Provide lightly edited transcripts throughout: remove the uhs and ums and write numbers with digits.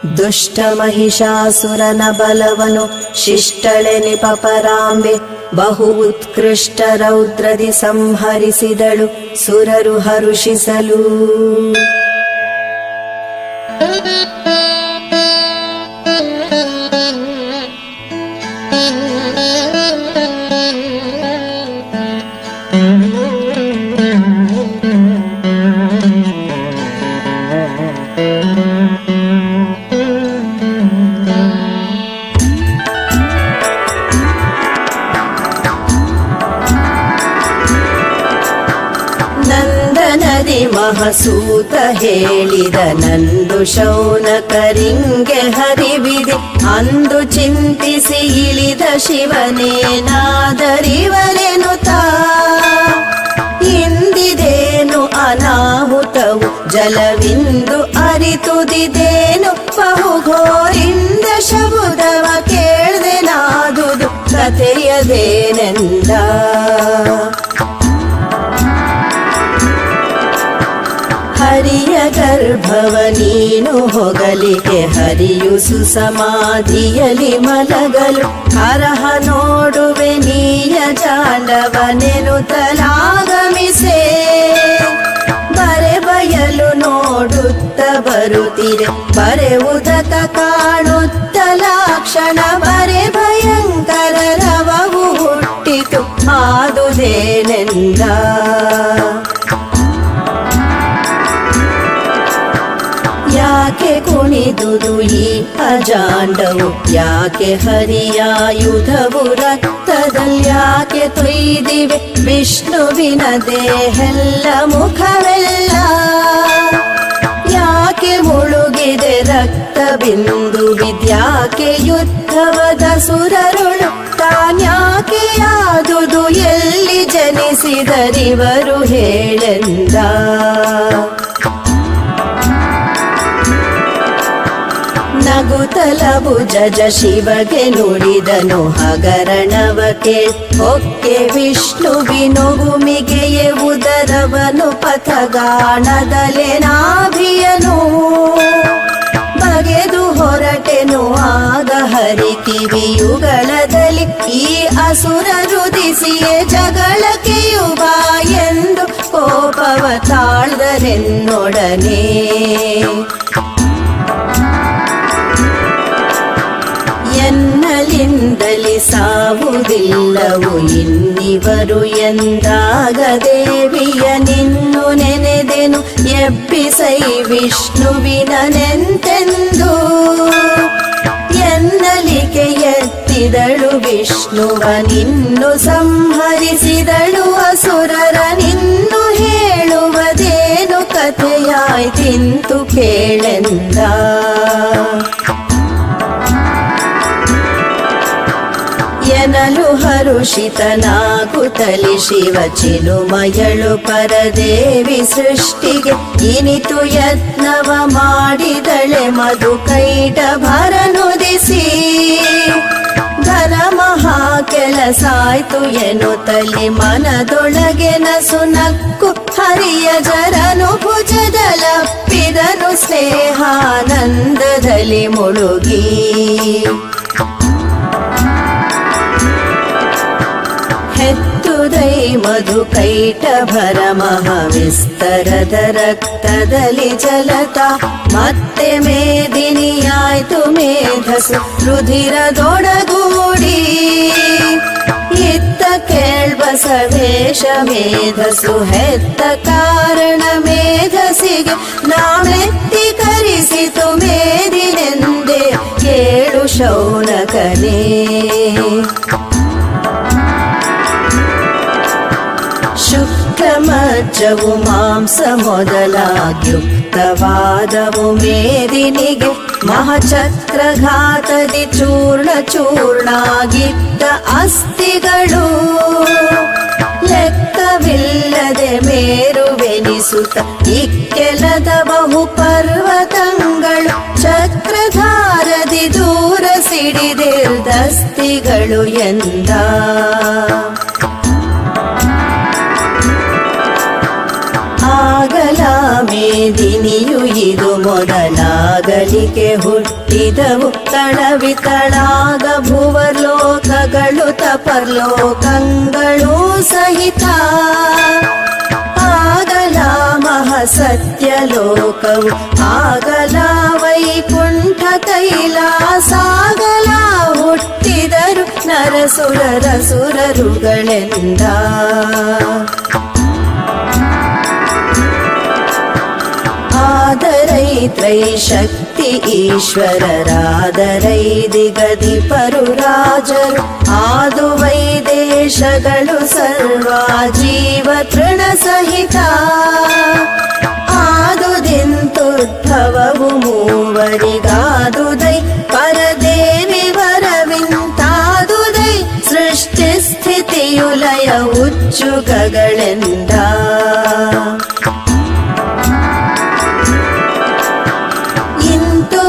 ದುಷ್ಟ ಮಹಿಷಾಸುರನ ಬಲವನು ಶಿಷ್ಟಳೆನಿ ಪಪರಾಂಬೆ ಬಹು ಉತ್ಕೃಷ್ಟ ರೌದ್ರದಿ ಸಂಹರಿಸಿದಳು ಸುರರು ಹರುಷಿಸಲು. ಮಹಸೂತ ಹೇಳಿದ ನಂದು ಶೌನಕರಿಂಗೆ ಹರಿವಿದೆ ಅಂದು ಚಿಂತಿಸಿ ಇಳಿದ ಶಿವನೇನಾದರಿವರೆನುತ್ತಾ ಇಂದಿದೇನು ಅನಾಹುತವು ಜಲವಿಂದು ಅರಿತುದಿದೇನು ಬಹುಘೋರಿಂದ ಶಬುದವ ಕೇಳ್ದೆನಾದುದು ಕಥೆಯದೇನೆಂದ. ಹರಿಯ ಗರ್ಭವ ನೀನು ಹೊಗಲಿಗೆ ಹರಿಯು ಸುಸಮಾಧಿಯಲಿ ಮಲಗಲು ಹರಹ ನೋಡುವೆ ನೀಯ ಜಾಂಡವನೆನುತ್ತಲಾಗಮಿಸೆ ಬರೆ ಬಯಲು ನೋಡುತ್ತ ಬರುತ್ತಿರೆ ಬರೆ ಉದಕ ಕಾಣುತ್ತಲಾಕ್ಷಣ ಬರೆ ಭಯಂಕರ ರವವು ಹುಟ್ಟಿತು ಆದುದೇನೆಂದ. ಯಾಕೆ ಕುಣಿದುದು ಈ ಅಜಾಂಡವು ಯಾಕೆ ಹರಿಯಾಯುಧವು ರಕ್ತದಲ್ಯಾಕೆ ತೊಯ್ದಿವೆ ವಿಷ್ಣುವಿನ ದೇಹೆಲ್ಲ ಮುಖವೆಲ್ಲ ಯಾಕೆ ಮುಳುಗಿದೆ ರಕ್ತ ಬಿಂದು ವಿದ್ಯಾಕೆ ಯುದ್ಧವದ ಸುರರುಳು ತಾನ್ಯಾಕೆ ಆದುದು ಎಲ್ಲಿ ಜನಿಸಿದರಿವರು ಹೇಳೆಂದ. ನಗುತ್ತಲವು ಜಜ ಶಿವಗೆ ನುಡಿದನು ಹಗರಣವಕ್ಕೆ ಹೊಕ್ಕೆ ವಿಷ್ಣುವಿನೊಗುಮಿಗೆಯೇ ಉದರವನು ಪಥಗಾಣದಲೆ ನಾಭಿಯನು ಬಗೆದು ಹೊರಟೆನು ಆಗ ಹರಿ ಕಿವಿಯುಗಳದಲ್ಲಿ ಈ ಅಸುರ ರುದಿಸಿಯೇ ಜಗಳಕ್ಕೆಯುವ ಎಂದು ಕೋಪವ ತಾಳ್ದರೆನ್ನೊಡನೆ. ಎನ್ನಲಿಂದಲಿ ಸಾವುದಿಲ್ಲವು ಇನ್ನಿವರು ಎಂದಾಗ ದೇವಿಯ ನಿನ್ನು ನೆನೆದೆನು ಎಬ್ಬಿಸೈ ವಿಷ್ಣುವಿನನೆಂತೆಂದು ಎನ್ನಲಿಕೆ ಎತ್ತಿದಳು ವಿಷ್ಣುವ ನಿನ್ನು ಸಂಹರಿಸಿದಳು ಅಸುರರ ನಿನ್ನು ಹೇಳುವುದೇನು ಕಥೆಯಾಯ್ತಿಂತು ಕೇಳೆಂದ. ಎನಲು ಹರುಷಿತನಾಗುತ್ತಲಿ ಶಿವ ಚಿನುಮಯಳು ಪರದೇವಿ ಸೃಷ್ಟಿಗೆ ಇನಿತು ಯತ್ನವ ಮಾಡಿದಳೆ ಮಧು ಕೈಟ ಭರನುದಿಸಿ ಘನ ಮಹಾ ಕೆಲಸಾಯ್ತು ಎನ್ನುತ್ತಲಿ ಮನದೊಳಗೆ ನಸುನಕ್ಕು ಹರಿಯ ಜರನು ಭುಜದಲಪ್ಪಿದನು ಸ್ನೇಹಾನಂದದಲ್ಲಿ ಮುಳುಗಿ. ಹೆತ್ತುದೈ ಮಧು ಕೈಟ ಭರ ಮಹಾವಿಸ್ತರದ ರಕ್ತದಲ್ಲಿ ಜಲತ ಮತ್ತೆ ಮೇದಿನಿಯಾಯ್ತು ಮೇಧಸು ರುಧಿರದೊಡಗೂಡಿ ಇತ್ತ ಕೇಳ್ಬಸವೇಶ ಮೇಧಸು ಹೆತ್ತ ಕಾರಣ ಮೇಧಸಿಗೆ ನಾಳೆತ್ತಿ ಕರಿಸಿತು ಮೇದಿನೆಂದೆ ಕೇಳು ಶೌನಕನೇ. ಶುಕ್ಲಮಜ್ಜವು ಮಾಂಸ ಮೊದಲಾಗ್ಯುಕ್ತವಾದವು ಮೇದಿನಿಗೆ ಮಹಚಕ್ರಘಾತದಿ ಚೂರ್ಣ ಚೂರ್ಣಾಗಿದ್ದ ಅಸ್ಥಿಗಳು ಲೆಕ್ಕವಿಲ್ಲದೆ ಮೇರುವೆನಿಸುತ್ತ ಇಕ್ಕೆಲದ ಬಹು ಪರ್ವತಗಳು ಚಕ್ರಧಾರದಿ ದೂರ ಸಿಡಿದಿರ್ದಸ್ತಿಗಳು ಎಂದ. ಆಗಲ ಮೇದಿನಿಯು ಇದು ಮೊದಲಾಗಲಿಕ್ಕೆ ಹುಟ್ಟಿದವು. ತಳವಿತಳಾಗ ಭುವರ್ಲೋಕಗಳು ತಪರ್ಲೋಕಗಳು ಸಹಿತ. ಆಗಲ ಮಹಸತ್ಯಲೋಕವು ಆಗಲ ವೈಕುಂಠ ಕೈಲಾಸಾಗಲ ಹುಟ್ಟಿದರು ನರಸುರರ ಸುರರುಗಳೆಂದ. ಆದರೈ ತ್ರೈಶಕ್ತಿ ಈಶ್ವರರಾದರೈ ದಿಗಧಿಪರು ರಾಜರು. ಆದು ವೈದೇಶಗಳು ಸರ್ವ ಜೀವ ತೃಣ ಸಹಿತ. ಆದುದಿಂತುದ್ಭವವು ಮೂವರಿಗಾದುದೈ ಪರದೇವಿ ವರವಿಂತಾದುದೈ. ಸೃಷ್ಟಿ ಸ್ಥಿತಿಯುಲಯ ಉಚ್ಚುಗಗಳೆಂದ.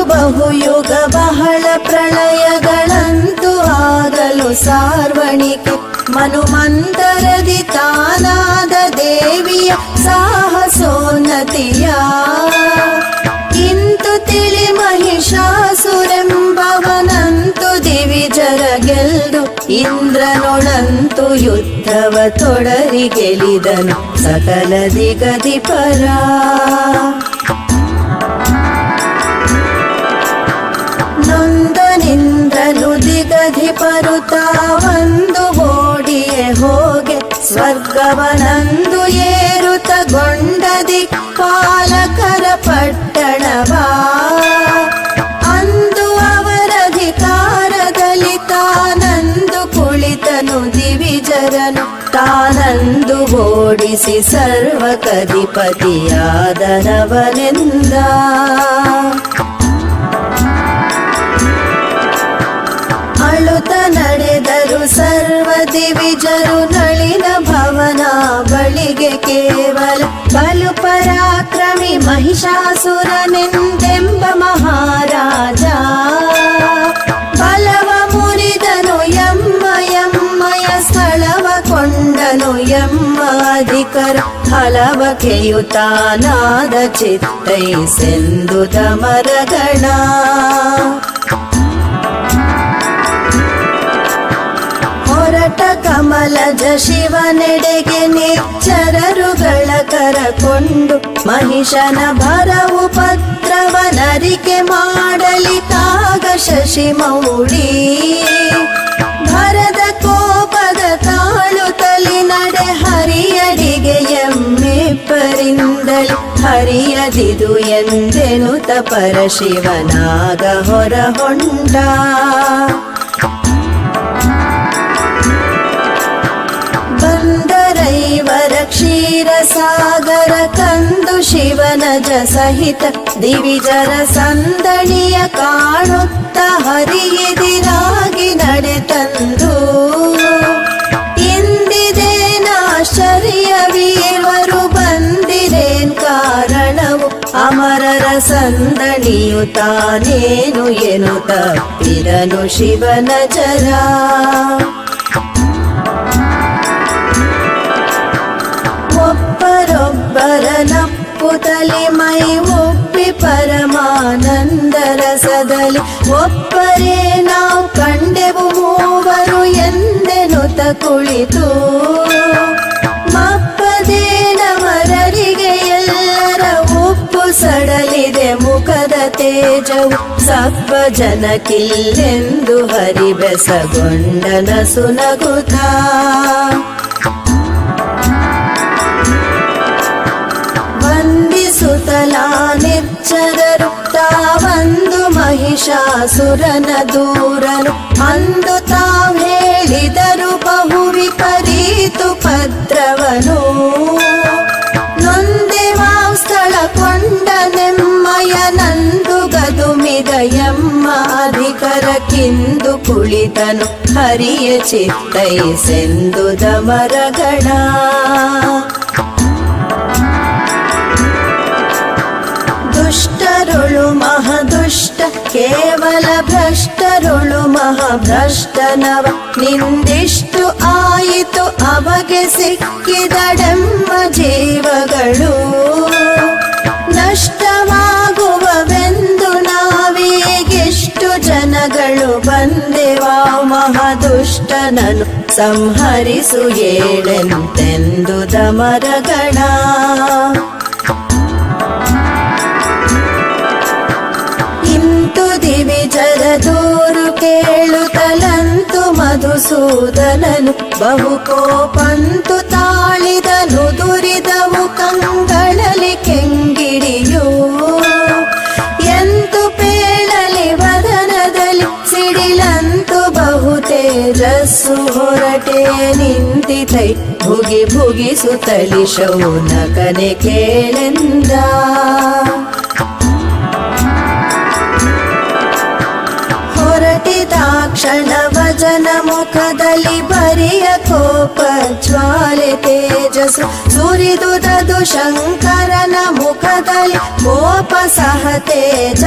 ಬಹುಯುಗ ಬಹಳ ಪ್ರಳಯಗಳಂತೂ ಆಗಲು ಸಾರ್ವಣಿಕೆ. ಮನುಮಂತರದಿ ತಾನಾದ ದೇವಿಯ ಸಾಹಸೋನ್ನತಿಯ. ಇಂತು ತಿಳಿ ಮಹಿಷಾಸುರೆಂಬವನಂತು ದಿವಿಜರ ಗೆಲ್ದು. ಇಂದ್ರನೊಳಂತು ಯುದ್ಧವ ತೊಡರಿ ಗೆಲಿದನು ಸಕಲ ದಿಗಧಿಪರ. ನೊಂದನಿಂದ್ರನು ದಿಗಧಿಪರು ತಾವಂದು ಓಡಿಯೇ ಹೋಗೆ. ಸ್ವರ್ಗವನಂದು ಏರುತಗೊಂಡ ದಿಕ್ಪಾಲಕರ ಪಟ್ಟಣವಾ. ಅಂದು ಅವರಧಿಕಾರದಲ್ಲಿ ತಾನಂದು ಕುಳಿತನು ದಿವಿಜರನು. ತಾನಂದು ಓಡಿಸಿ ಸರ್ವಕಧಿಪತಿಯಾದನವನೆಂದ. ಅಳುತ ನಡೆದರು ಸರ್ವ ದಿವಿಜರು ನಳಿನ ಭವನ ಬಳಿಗೆ. ಕೇವಲ ಬಲು ಪರಾಕ್ರಮಿ ಮಹಿಷಾಸುರನೆಂದೆಂಬ ಮಹಾರಾಜ. ಬಲವ ಮುರಿದನು ಎಮ್ಮ ಎಮ್ಮಯ ಸ್ಥಳವ ಕೊಂಡನು ಎಮ್ಮ ಅಧಿಕರ. ಹಲವ ಕೆಯುತಾನಾದ ಚಿತ್ತೈಸೆಂದು ದಮರಗಣ. ಹೊರಟ ಕಮಲಜ ಶಿವನೆಡೆಗೆ ನಿರ್ಜರರುಗಳ ಕರಕೊಂಡು. ಮಹಿಷನ ಭರವು ಪತ್ರವನರಿಕೆ ಮಾಡಲಿತಾಗ ಶಶಿಮೌಳಿ. ಭರದ ಕೋಪದ ತಾಳುತ್ತಲಿ ನಡೆ ಹರಿಯಡಿಗೆ ಎಮ್ಮೆಪ್ಪರಿಂದಲಿ. ಹರಿಯದಿದು ಎಂದೆನುತ ಪರಶಿವನಾಗ ಹೊರಹೊಂಡ. ಬಂದರೈವರ ಕ್ಷೀರಸಾಗರ ಕಂದು ಶಿವನಜ ಸಹಿತ. ದಿವಿಜರ ಸಂದಣಿಯ ಕಾಣುತ್ತ ಹರಿಯೆದಿರಾಗಿ ನಡೆತಂದು. ಇಂದಿದೇನಾಶ್ಚರ್ಯವೀರ್ವರು ಬಂದಿರೇನ್ ಕಾರಣವು. ಅಮರರ ಸಂದಣಿಯು ತಾನೇನು ಎನು ತಪ್ಪಿರನು ಶಿವನ ಜರ. ಒಬ್ಬರೊಬ್ಬರ ನಪ್ಪುತಲಿ ಮೈ ಒಪ್ಪಿ ಪರಮಾನಂದ ರಸದಲ್ಲಿ. ಒಬ್ಬರೇ ನಾವು ಕಂಡೆವು ಮೂವರು ಎಂದೆನುತ ಕುಳಿತು. ಮಪ್ಪದೇ ನಮರರಿಗೆ ಎಲ್ಲರ ಉಪ್ಪು ಸಡಲಿದೆ ಮುಖದ ತೇಜವು. ಸಬ್ಬ ಜನಕ್ಕಿಲ್ಲೆಂದು ಹರಿಬೆಸಗೊಂಡನ ಸುನಗುತ್ತ. ವಂದಿಸುತ್ತಲಾ ನಿರ್ಜರರು ತಾವಂದು ಮಹಿಷಾಸುರನ ದೂರನು. ಅಂದು ತಾವ್ ಹೇಳಿದರು ಬಹು ವಿಪರೀತು ಪತ್ರವನು. ನೊಂದೆವಾವ್ ಸ್ಥಳ ಕೊಂಡ ನೆಮ್ಮಯ ನಂದು ಗದುಮಿದ ಎಮ್ಮ ಅಧಿಕರಕ್ಕಿಂದು ಕುಳಿತನು ಹರಿಯ ಚಿತ್ತೈಸೆಂದು ದಮರಗಣ. ದುಷ್ಟರುಳು ಮಹದುಷ್ಟ ಕೇವಲ ಭ್ರಷ್ಟರುಳು ಮಹಾಭ್ರಷ್ಟನವ. ನಿಂದಿಷ್ಟು ಆಯಿತು ಅವಗೆ ಸಿಕ್ಕಿದಡೆಮ್ಮ ಜೀವಗಳು. ದುಷ್ಟನನು ಸಂಹರಿಸು ಏಳೆಂತೆಂದು ದಮರಗಣ. ಇಂತು ದಿವಿಜರ ದೂರು ಕೇಳುತ್ತಲಂತು ಮಧುಸೂದನನು ಬಹುಕೋಪಂತು ತಾಳಿದನು ದುರಿದವು ಕಂಗಳಲ್ಲಿ ಕೆಂಗಿಡಿಯು. ಎಂತು ಪೇಳಲಿ ವದನದಲ್ಲಿ ಸಿಡಿಲಂತು ಬಹು ತೇಜಸ್ಸು ಹೊರಟೆ ನಿಂತಿತೈ ಭುಗಿ ಭುಗಿಸುತ್ತಲಿ ಶೌನಕನೆ ಕೇಳೆಂದ. ಹೊರಟಿದಾಕ್ಷಣ ವಜನ ಮುಖದಲ್ಲಿ ಬರಿಯ ಕೋಪ ಜ್ವಾಲೆ ತೇಜಸ್ಸು ಸುರಿದುದದು ಶಂಕರನ ಮುಖದಲ್ಲಿ ಕೋಪ ಸಹ ತೇಜ.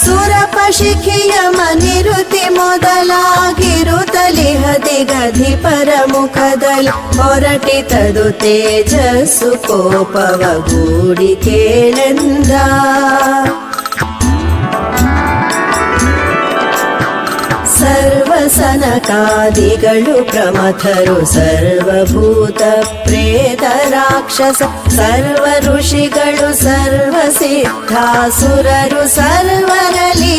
ಸುರಪ ಶಿಖಿಯ ಮನಿರುತಿ ಮೊದಲಾಗಿರುತ್ತಲಿ ಹದಿಗಧಿ ಪರ ಮುಖದಲ್ಲಿ ಹೊರಟಿತದು ತೇಜಸ್ಸು ಕೋಪವ ಗೂಡಿ ಕೇಳೆಂದ. ಸರ್ವಸನಕಾದಿಗಳು ಪ್ರಮಥರು ಸರ್ವಭೂತ ಪ್ರೇತ ರಾಕ್ಷಸ ಸರ್ವ ಋಷಿಗಳು ಸರ್ವ ಸಿದ್ಧಾಸುರರು ಸರ್ವರಲ್ಲಿ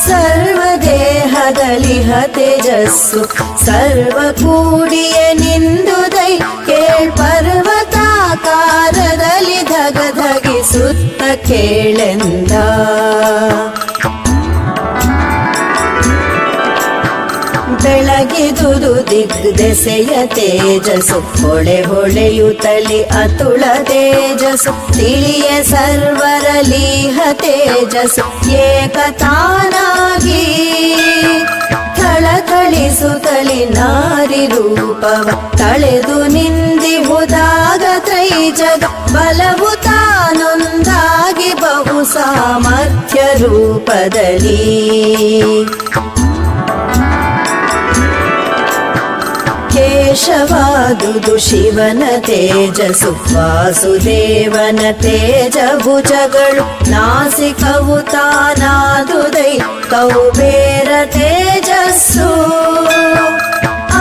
ಸರ್ವದೇಹದಲ್ಲಿ ತೇಜಸ್ಸು ಸರ್ವ ಕೂಡಿಯ ನಿಂದುದೈ ಕೇಳ್ಪರ್ವತಾಕಾರದಲ್ಲಿ ಧಗಧಗಿಸುತ್ತ ಕೇಳೆಂದ. ಬೆಳಗಿದುದು ದಿಗ್ದೆಸೆಯ ತೇಜಸ್ಸು ಹೊಳೆ ಹೊಳೆಯುತ್ತಲಿ ಅತುಳ ತೇಜಸ್ಸು ತಿಳಿಯ ಸರ್ವರಲೀಹ ತೇಜಸ್ಸು ಏಕತಾನಾಗಿ ಥಳಥಳಿಸುತ್ತಲಿ ನಾರಿ ರೂಪವ ತಳೆದು ನಿಂದಿಹುದಾಗ ತ್ರೈಜಗ ಬಲವು ತಾನೊಂದಾಗಿ ಬಹು ಸಾಮರ್ಥ್ಯ ರೂಪದಲ್ಲಿ. ಕೇಶವಾದುದು ಶಿವನ ತೇಜಸ್ಸು ವಾಸುದೇವನ ತೇಜ ಭುಜಗಳು ನಾಸಿಕವು ತಾನಾದುದೈ ಕೌಬೇರ ತೇಜಸ್ಸು.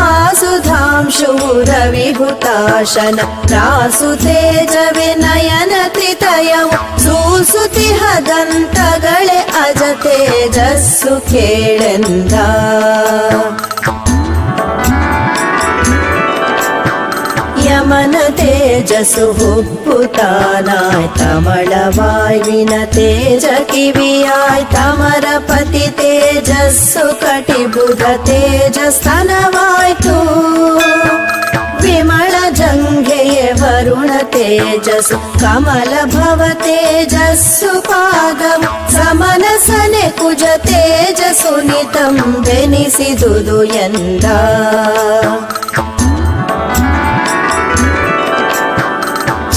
ಆಸುಧಾಂಶುವು ರವಿಹುತಾಶನ ರಾಸು ತೇಜ ವಿನಯನ ತ್ರಿತಯವು ಸೂಸುತಿಹ ದಂತಗಳೇ ಅಜ ತೇಜಸ್ಸು ಕೇಳೆಂದ. ಯಮನ ತೇಜಸ್ಸು ಹುಬ್ಬುತಾನಾಯ್ ತಮಳವಾಯ್ವಿನ ತೇಜ ಕಿವಿಯಾಯ್ ತಮರಪತಿ ತೇಜಸ್ಸು ಕಟಿಬುಧ ತೇಜಸ್ತನವಾಯ್ತು. ವಿಮಳ ಜಂಘೆಯ ವರುಣ ತೇಜಸ್ಸು ಕಮಲ ಭವ ತೇಜಸ್ಸು ಪಾದವು ಸಮನಸನೆ ಕುಜ ತೇಜಸ್ಸು ನಿತಂಬೆನಿಸಿದುದು ಎಂದ.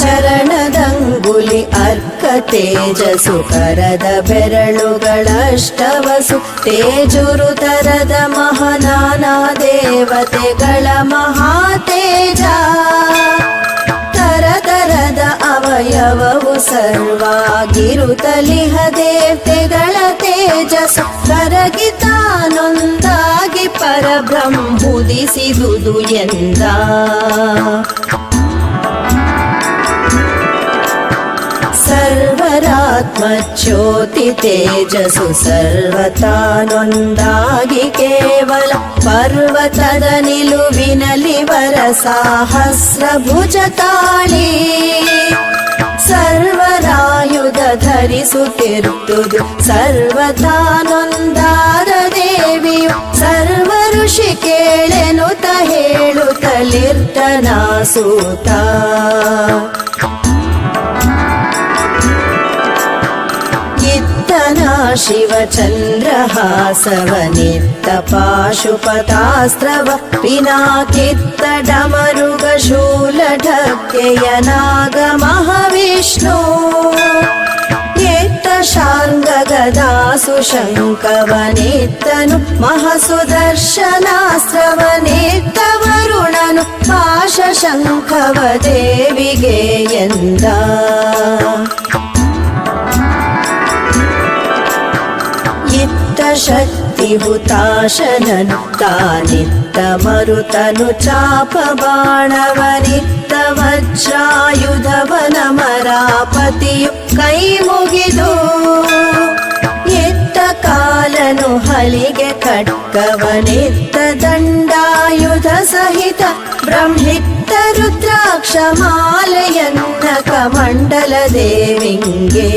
ಚರಣದಂಗುಲಿ ಅರ್ಕ ತೇಜಸ್ಸು ಕರದ ಬೆರಳುಗಳಷ್ಟವಸು ತೇಜುರುತರದ ಮಹನಾನಾ ದೇವತೆಗಳ ಮಹಾತೇಜ. ತರತರದ ಅವಯವವು ಸರ್ವಾಗಿರುತ್ತಲಿಹ ದೇವತೆಗಳ ತೇಜಸ್ಸು ಕರಗಿ ತಾನೊಂದಾಗಿ ಪರಬ್ರಹ್ಮುದಿಸಿದುದು ಎಂದ. ಸರ್ವರಾತ್ಮಚ್ಯೋತಿ ತೇಜಸ್ಸು ಸರ್ವತಾನೊಂದಾಗಿ ಕೇವಲ ಪರ್ವತದ ನಿಲುವಿನಲ್ಲಿ ವರ ಸಹಸ್ರ ಭುಜ ತಾಳಿ ಸರ್ವರಾಯುಧ ಧರಿಸುತ್ತಿರುವುದು ಸರ್ವತಾನೊಂದಾದ ದೇವಿಯು ಸರ್ವ ಋಷಿ ಕೇಳೆನುತ ಹೇಳುತ್ತಲಿರ್ತನಾ ಸೂತ. ಶಿವಚಂದ್ರಹಾಸವನಿತ್ತ ಪಾಶುಪತಾಸ್ತ್ರವ ಪಿನಾಕಿತ್ತ ಡಮರುಗ ಶೂಲ ಢಕ್ಕೆಯ ನಾಗ ಮಹಾವಿಷ್ಣು. ಏತ್ತ ಶಾರ್ಂಗ ಗದಾಸು ಶಂಕವನಿತ್ತನು ಮಹಾಸುದರ್ಶನಾಸ್ತ್ರವನಿತ್ತ ವರುಣನು ಪಾಶ ಶಂಖವ ದೇವಿಗೆ ಎಂದ. ಶಕ್ತಿ ಹುತಾಶನನು ತಾನಿತ್ತ ಮರುತನು ಚಾಪ ಬಾಣವನಿತ್ತ ವಜ್ರಾಯುಧವನ ಮರಾಪತಿಯು ಕೈ ಮುಗಿದು ಎತ್ತ ಕಾಲನು ಹಲಿಗೆ ಖಡ್ಗವನಿತ್ತ ದಂಡಾಯುಧ ಸಹಿತ ಬ್ರಹ್ಮಿತ್ತ ರುದ್ರಾಕ್ಷ ಮಾಲೆಯನ್ನ ಕಮಂಡಲ ದೇವಿಂಗೆ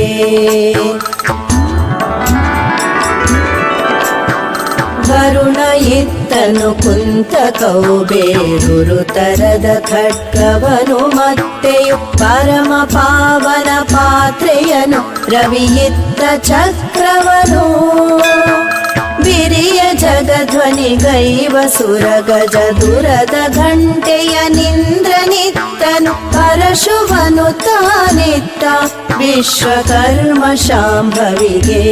ವರುಣ ಇತ್ತನು ಕುಂತ ಕೌಬೇರುರು ತರದ ಖಡ್ಗವನು ಮತ್ತೆಯು ಪರಮ ಪಾವನ ಪಾತ್ರೆಯನು ರವಿಯಿತ್ತ ಚಕ್ರವನು ಬಿರಿಯ ಜಗಧ್ವನಿ ಗೈವ ಸುರ ಗಜ ದುರದ ಘಂಟೆಯ ನಿಂದ್ರನಿತ್ತನು ಪರಶುವನು ತಾನಿತ್ತ ವಿಶ್ವಕರ್ಮ ಶಾಂಭವಿಗೆ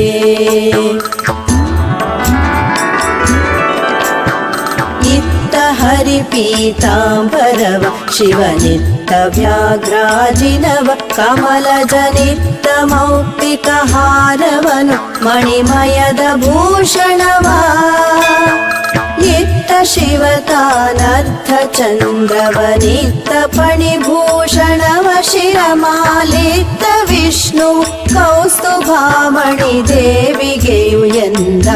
ಹರಿಪೀತಾಂಬರವ ಶಿವನಿತ್ತ ವ್ಯಾಘ್ರಾಜಿನವ ಕಮಲಜನಿತ್ತ ಮೌಕ್ತಿಕ ಹಾರವನು ಮಣಿಮಯದ ಭೂಷಣವ ಇತ್ತ ಶಿವತಾನರ್ಥ ಚಂದ್ರವನಿತ್ತ ಪಣಿಭೂಷಣವ ಶಿರಮಾಲಿತ್ತ ವಿಷ್ಣು ಕೌಸ್ತುಭಾಮಣಿ ದೇವಿಗೆಯು ಎಂದ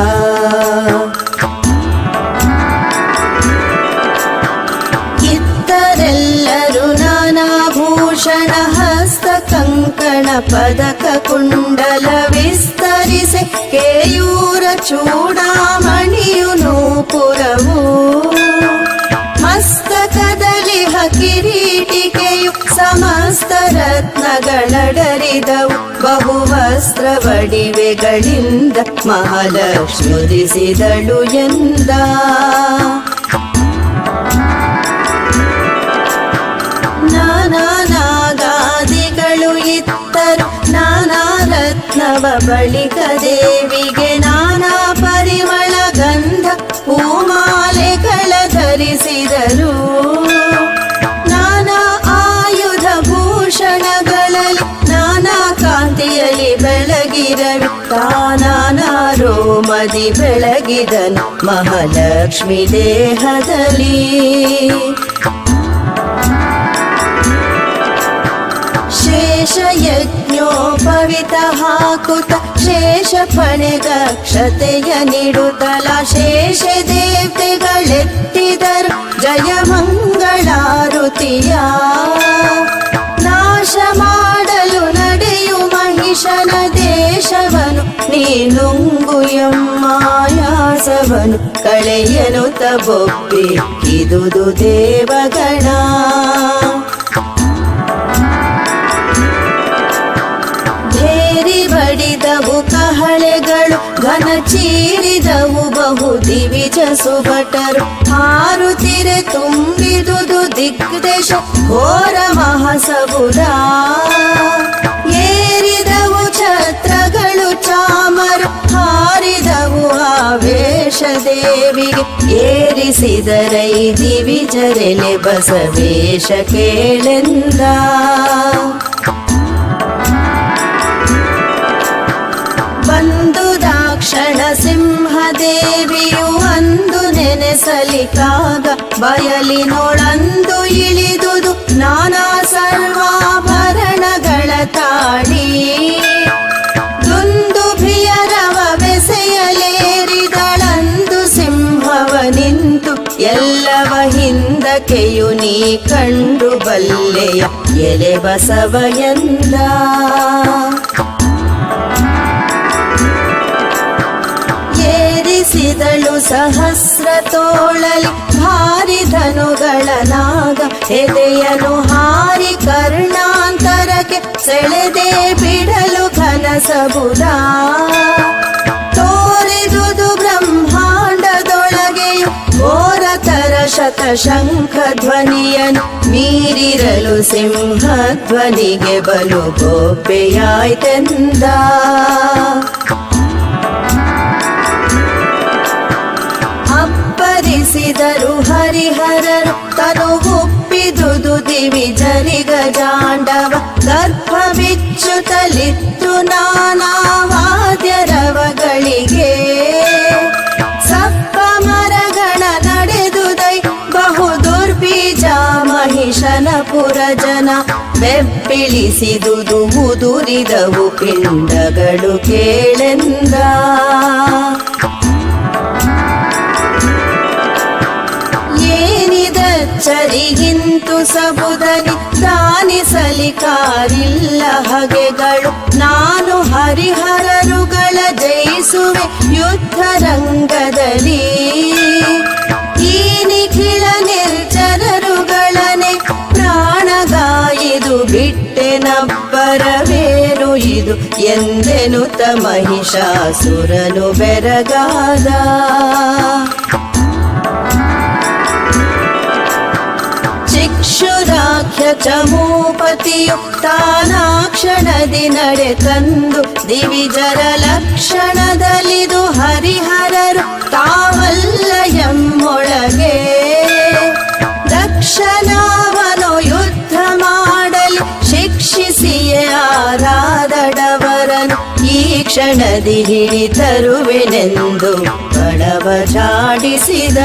ಎಲ್ಲರೂ ನಾನಾಭೂಷಣ ಹಸ್ತ ಕಂಕಣ ಪದಕ ಕುಂಡಲ ವಿಸ್ತರಿಸಿ ಕೇಯೂರ ಚೂಡಾಮಣಿಯು ನೂಪುರವು ಮಸ್ತಕದಲ್ಲಿ ಕಿರೀಟಿಕೆಯು ಸಮಸ್ತ ರತ್ನಗಳಡರಿದವು ಬಹುವಸ್ತ್ರ ವಡಿವೆಗಳಿಂದ ಮಹಾಲಕ್ಷ್ಮಿ ಉದಿಸಿದಳು ಎಂದ ನಾನಾಗಾದಿಗಳು ಇತ್ತರು ನಾನಾ ರತ್ನವ ಬಳಿಕ ದೇವಿಗೆ ನಾನಾ ಪರಿಮಳ ಗಂಧ ಹೂಮಾಲೆಗಳ ಧರಿಸಿದರು ನಾನಾ ಆಯುಧ ಭೂಷಣಗಳಲ್ಲಿ ನಾನಾ ಕಾಂತಿಯಲ್ಲಿ ಬೆಳಗಿರವಿ ತಾನಾನಾ ರೋಮದಿ ಬೆಳಗಿದನು ಮಹಾಲಕ್ಷ್ಮಿ ದೇಹದಲ್ಲಿ ಶೇಷಯಜ್ಞೋಪವಿತ ಹಾಕುತ್ತ ಶೇಷ ಫಣೆಗಕ್ಷತೆಯ ನೀಡುತ್ತಲ ಶೇಷ ದೇವತೆಗಳೆತ್ತಿದರು ಜಯ ಮಂಗಳಾರುತಿಯ ನಾಶ ಮಾಡಲು ನಡೆಯು ಮಹಿಷನ ದೇಶವನು ನೀನುಂಗು ಎಮ್ಮಾಯಾಸವನು ಕಳೆಯನು ತಬೊಬ್ಬಿ ಇದುದು ದೇವಗಣ ಬಡಿದವು ಕಹಳೆಗಳು ಘನ ಚೀರಿದವು ಬಹು ದಿವಿಜ ಸುಭಟರು ಹಾರುತಿರೆ ತುಂಬಿದುದು ದಿಗ್ದೇಶ ಘೋರ ಮಹಾಸಬುರ ಏರಿದವು ಛತ್ರಗಳು ಚಾಮರು ಹಾರಿದವು ಆವೇಶ ದೇವಿಗೆ ಏರಿಸಿದರೈ ದಿವಿಜರೆಲೆ ಬಸವೇಶ ಕೇಳೆಂದ ಬಂದು ದಾಕ್ಷಣ ಸಿಂಹದೇವಿಯು ಅಂದು ನೆನೆಸಲಿಕಾಗ ಬಯಲಿನೊಳಂದು ಇಳಿದುದು ನಾನಾ ಸರ್ವಾಭರಣಗಳ ತಾಡಿ ದುಂದುಭಿಯರವ ಬೆಸೆಯಲೇರಿದಳಂದು ಸಿಂಹವ ನಿಂತು ಎಲ್ಲವ ಹಿಂದಕೆಯು ನೀ ಕಂಡು ಬಲ್ಲೆಯ ಎಲೆ ಬಸವ ಎಂದ ಏರಿಸಿದಳು ಸಹಸ್ರ ತೋಳಲಿ ಭಾರಿ ಧನುಗಳ ನಾಗ ಎದೆಯನು ಹಾರಿ ಕರ್ಣಾಂತರಕ್ಕೆ ಸೆಳೆದೆ ಬಿಡಲು ಘನ ಸಬುರ ತೋರಿದುದು ಬ್ರಹ್ಮಾಂಡದೊಳಗೆಯು ಘೋರತರ ಶತಶಂಖ ಧ್ವನಿಯನು ಮೀರಿರಲು ಸಿಂಹ ಧ್ವನಿಗೆ ಬಲು ಗೋಪೆಯಾಯ್ತೆಂದ ಅಪ್ಪರಿಸಿದರು ಹರಿಹರರು ತನು ಹುಪ್ಪಿದುದು ದಿವಿಜರಿಗ ಜಾಂಡವ ಗರ್ಭ ಬಿಚ್ಚುತ್ತಲಿತ್ತು ನಾನಾ ವಾದ್ಯರವಗಳಿಗೆ ಬೆಪ್ಪಿಳಿಸಿದುದು ಮುದುರಿದವು ಪಿಂಡಗಳು ಕೇಳೆಂದ. ಏನಿದಚ್ಚರಿಗಿಂತು ಸಬುದನಿ ದಾನಿಸಲಿಕಾರಿಲ್ಲ ಹಗೆಗಳು. ನಾನು ಹರಿಹರರುಗಳ ಜಯಿಸುವೆ ಯುದ್ಧ ರಂಗದಲ್ಲಿ. ಈ ನಿಖಿಳ ನಿರ್ಜರರುಗಳನೆ ಪ್ರಾಣಗಾಯಿದು ಬಿಟ್ಟೆನಬ್ಬರವೇನು ಇದು ಎಂದೆನುತ ಮಹಿಷಾಸುರನು ಬೆರಗಾದ. ಚಿಕ್ಷುರಾಖ್ಯ ಚಮೂಪತಿಯು ತಾನಾಕ್ಷಣದಿ ನಡೆ ತಂದು ದಿವಿಜರ ಲಕ್ಷಣದಲ್ಲಿದು ಹರಿಹರರು ತಾವಲ್ಲ ಎಮ್ಮೊಳಗೆ. ದಕ್ಷನಾವನು ಯುದ್ಧ ಮಾಡಲಿ ಶಿಕ್ಷಿಸಿಯೇ ಆರಾದಡವರನು. ಈ ಕ್ಷಣದಿ ಹಿಡಿತರುವೆನೆಂದು ಬಡವ ಜಾಡಿಸಿದ.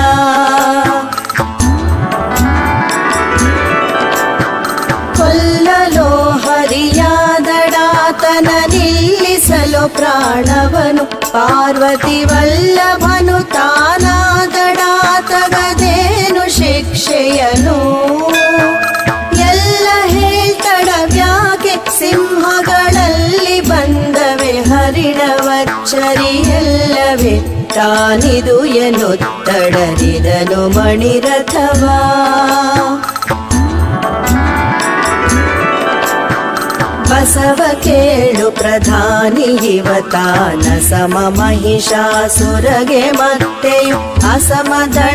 ಕೊಲ್ಲಲೋ ಹರಿಯಾದಡಾತನ ನಿಲ್ಲಿಸಲು ಪ್ರಾಣವನು. ಪಾರ್ವತಿ ವಲ್ಲಭನು ತಾನಾದಡಾತಗದೇನು ಶಿಕ್ಷೆಯನು. ಎಲ್ಲ ಹೇಳ್ತಡವ್ಯಾಕೆ ಸಿಂಹಗಳಲ್ಲಿ ಬಂದವೆ ಹರಿಣವಚ್ಚರಿ ಎಲ್ಲವೇ ತಾನಿದು ಎನ್ನುತ್ತಡರಿದನು ಮಣಿರಥವಾ. ಬಸವ ಕೇಳು ಪ್ರಧಾನಿ ಇವತಾನ ಸಮ ಮಹಿಷಾಸುರಗೆ ಮತ್ತೆಯು ಅಸಮದಳವಾಯಿವನು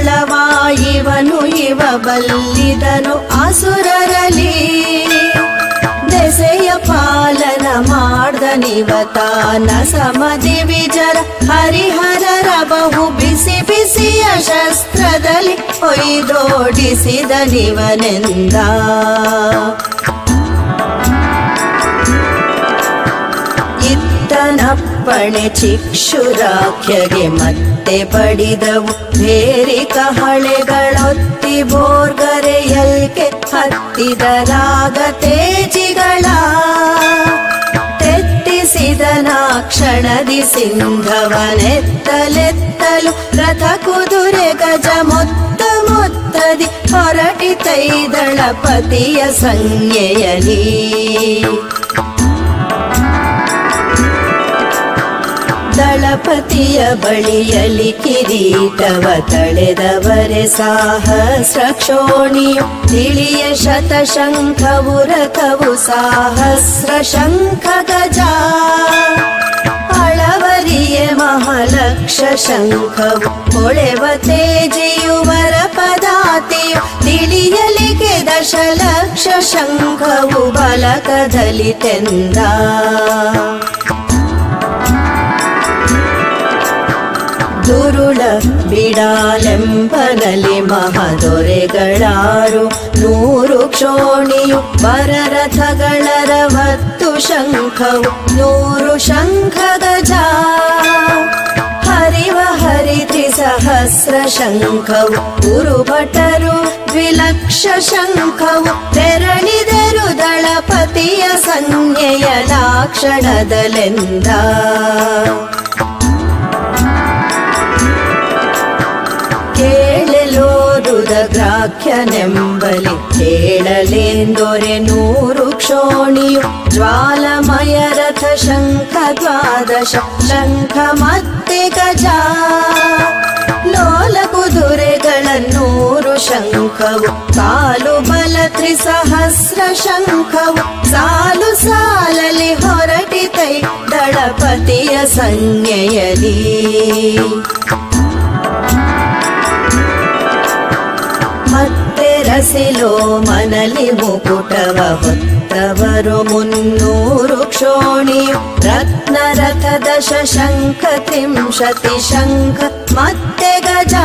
ಇವ ಬಲ್ಲಿದನು ಅಸುರರಲಿ. ದೆಸೆಯ ಪಾಲನ ಮಾಡ್ದನಿವತಾನ ಸಮದಿವಿಜರ ಹರಿಹರರ ಬಹು ಬಿಸಿ ಬಿಸಿಯ ಶಸ್ತ್ರದಲ್ಲಿ ಒಯ್ದೋಡಿಸಿದನಿವನೆಂದ. ಇತ್ತನಪ್ಪಣೆ ಚಿಕ್ಷುರಾಖ್ಯಗೆ ಮತ್ತೆ ಪಡಿದವು ಬೇರಿ ಕಹಳೆಗಳೊತ್ತಿ ಬೋರ್ಗರೆಯಲ್ಕೆ ಹತ್ತಿದರಾಗ ತೇಜಿಗಳ. ತೆತ್ತಿಸಿದನ ಕ್ಷಣದಿ ಸಿಂಧವನೆತ್ತಲೆತ್ತಲು ರಥ ಕುದುರೆ ಗಜ ಮೊತ್ತ ಮೊತ್ತದಿ ಹೊರಟಿತೈದಳಪತಿಯ ಸಂಜ್ಞೆಯಲಿ. ದಳಪತಿಯ ಬಳಿಯಲಿ ಕಿರೀಟವ ತಳೆದವರೆ ಸಹಸ್ರ ಕ್ಷೋಣಿಯು. ತಿಳಿಯ ಶತಶಂಖವು ರಥವು ಸಹಸ್ರ ಶಂಖ ಗಜ. ಅಳವರಿಯೆ ಮಹಾಲಕ್ಷ ಶಂಖವು ಹೊಳೆವ ತೇಜಿಯುವರ ಪದಾತಿಯು. ತಿಳಿಯಲಿಗೆ ದಶಲಕ್ಷ ಶಂಖವು ಬಲಕದಲ್ಲಿ ತೆಂದ. ದುರುಳ ಬಿಡಾಲೆಂಬನಲಿ ಮಹದೊರೆಗಳಾರು 100 ಕ್ಷೋಣಿಯು. ವರರಥಗಳ 60 ಶಂಖವು 100 ಶಂಖ ಗಜ. ಹರಿವ ಹರಿತಿ ಸಹಸ್ರ ಶಂಖವು ಗುರುಭಟರು 2,00,000 ಶಂಖವು. ತೆರಳಿದರು ದಳಪತಿಯ ಸಂಜ್ಞೆಯ ಲಾಕ್ಷಣದಲೆಂದ. ಕೇಳಲೋರುದ ಗ್ರಾಖ್ಯನೆಂಬಲಿ ಕೇಳಲೆಂದೊರೆ 100 ಕ್ಷೋಣಿಯು. ಜ್ವಾಲಮಯ ರಥ ಶಂಖ 12 ಶಂಖ ಮತ್ತೆ ಗಜ. ಲೋಲ ಕುದುರೆಗಳ 100 ಶಂಖವು. ಕಾಲು ಬಲ 3,000 ಶಂಖವು. ಸಾಲು ಸಾಲಲಿ ಹೊರಟಿತೈ ದಳಪತಿಯ ಸಂಜ್ಞೆಯಲಿ. ಮತ್ತೆ ರಸಿಲೋ ಮನಲಿ ಮುಕುಟವ ಹೊತ್ತವರು 300 ಕ್ಷೋಣಿಯು. ರತ್ನರಥ 10 ಶಂಖ 30 ಶಂಖ ಮತ್ತೆ ಗಜ.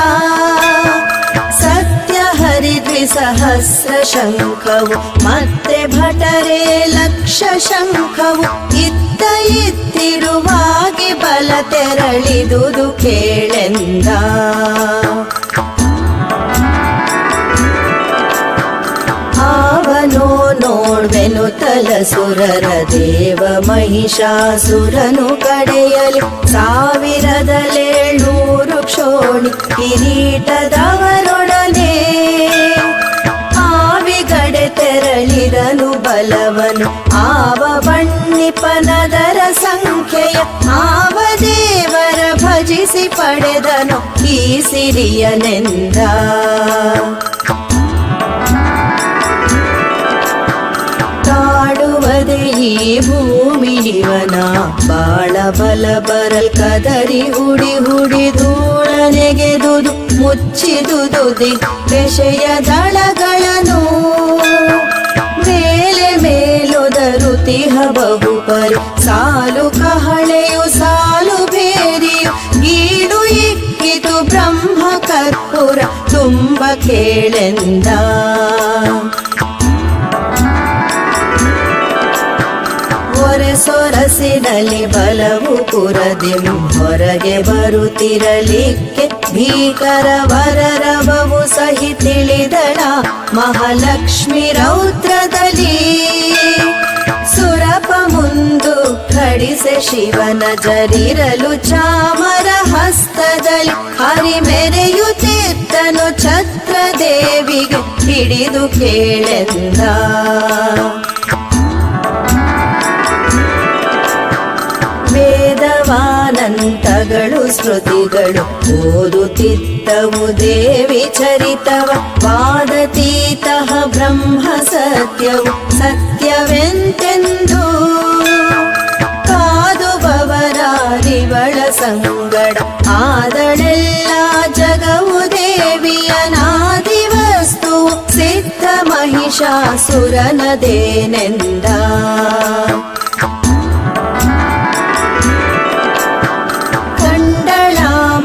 ಸತ್ಯ ಹರಿ 2,000 ಶಂಖವು. ಮತ್ತೆ ಭಟರೇ 1,00,000 ಶಂಖವು. ಇತ್ತ ಇತ್ತಿರುವಾಗಿ ಬಲ ತೆರಳಿದುದು ಕೇಳೆಂದ. ಅವನೋ ನೋಡ್ವೆನು ಬಲಸುರರ ದೇವ ಮಹಿಷಾಸುರನು ಕಡೆಯಲಿ 1700 ಕ್ಷೋಣಿ ಕಿರೀಟದವರೊಡನೆ ಆವಿಗಡೆ ತೆರಳಿರನು ಬಲವನು ಆವ ಬಣ್ಣಿಪನದರ ಸಂಖ್ಯೆಯ ಆವ ದೇವರ ಭಜಿಸಿ ಪಡೆದನು ಈ ಸಿರಿಯನೆಂದ ಕಾಡುವದೆ ಈ ಭೂಮಿಯವನ ಬಾಳ ಬಲ ಬರಲ್ ಕದರಿ ಹುಡಿ ಹುಡಿ ಧೂಳನೆಗೆದುದು ಮುಚ್ಚಿದುದು ದಿಗ್ದೆಶೆಯ ದಳಗಳನ್ನು ಮೇಲೆ ಮೇಲುದರುತಿಹ ಬಹುಪರಿ ಸಾಲು ಕಹಳೆಯು ಸಾಲು ಬೇರಿಯು ಗೀಡು ಇಕ್ಕಿತು ಬ್ರಹ್ಮ ಕರ್ಪೂರ ತುಂಬ ಕೇಳೆಂದ ಸೊರಸಿನಲ್ಲಿ ಬಲವು ಪುರದೆಂ ಹೊರಗೆ ಬರುತ್ತಿರಲಿಕ್ಕೆ ಭೀಕರ ವರರವವು ಸಹಿ ತಿಳಿದಳ ಮಹಾಲಕ್ಷ್ಮಿ ರೌದ್ರದಲ್ಲಿ ಸುರಪ ಮುಂದು ಖಡಿಸೆ ಶಿವನ ಜರಿರಲು ಚಾಮರ ಹಸ್ತದಲ್ಲಿ ಹರಿ ಮೆರೆಯುತ್ತಿದ್ದನು ಛತ್ರ ದೇವಿಗೆ ಹಿಡಿದು ಕೇಳೆಂದ ವೇದವಾನಂತಗಳು ಸ್ಮೃತಿಗಳು ಓದುತ್ತಿದ್ದವು ದೇವಿ ಚರಿತವ ವಾದತೀತಃ ಬ್ರಹ್ಮ ಸತ್ಯವು ಸತ್ಯವೆಂತೆಂದು ಕಾದುಬವರಾರಿವಳ ಸಂಗಡ ಆದಳೆಲ್ಲ ಜಗವು ದೇವಿಯ ನಾದಿವಸ್ತು ಸಿದ್ಧ ಮಹಿಷಾಸುರನದೇನೆಂದ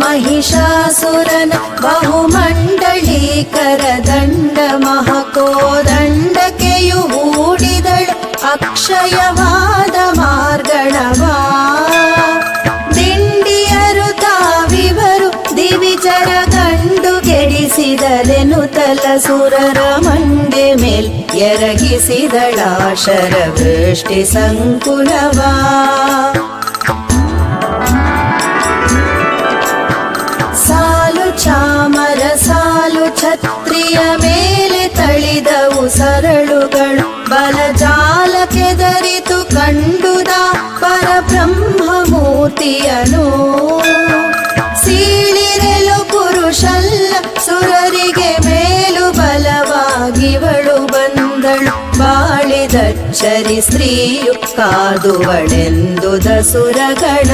ಮಹಿಷಾಸುರನ ಬಹುಮಂಡಳೀಕರ ದಂಡ ಮಹಕೋದಂಡಕೆಯು ಹೂಡಿದಳು ಅಕ್ಷಯವಾದ ಮಾರ್ಗಣವಾ ದಿಂಡಿಯರು ತಾವಿವರು ದಿವಿಜರ ಗಂಡು ಗೆಡಿಸಿದರೆನು ತಲ ಸುರರ ಮಂಡೆ ಮೇಲ್ ಎರಗಿಸಿದಳಾಶರ ವೃಷ್ಟಿ ಸಂಕುಲವಾ ಚಾಮರ ಸಾಲು ಛತ್ರಿಯ ಮೇಲೆ ತಳಿದವು ಸರಳುಗಳು ಬಲಜಾಲ ಕೆದರಿತು ಕಂಡುದ ಪರಬ್ರಹ್ಮ ಮೂರ್ತಿಯನು ಸೀಳಿರೆಲು ಪುರುಷಲ್ಲ ಸುರರಿಗೆ ಮೇಲು ಬಲವಾಗಿವಳು ಬಂದಳು ಬಾಳಿದಚ್ಚರಿ ಸ್ತ್ರೀಯು ಕಾದುವಳೆಂದುದ ಸುರಗಣ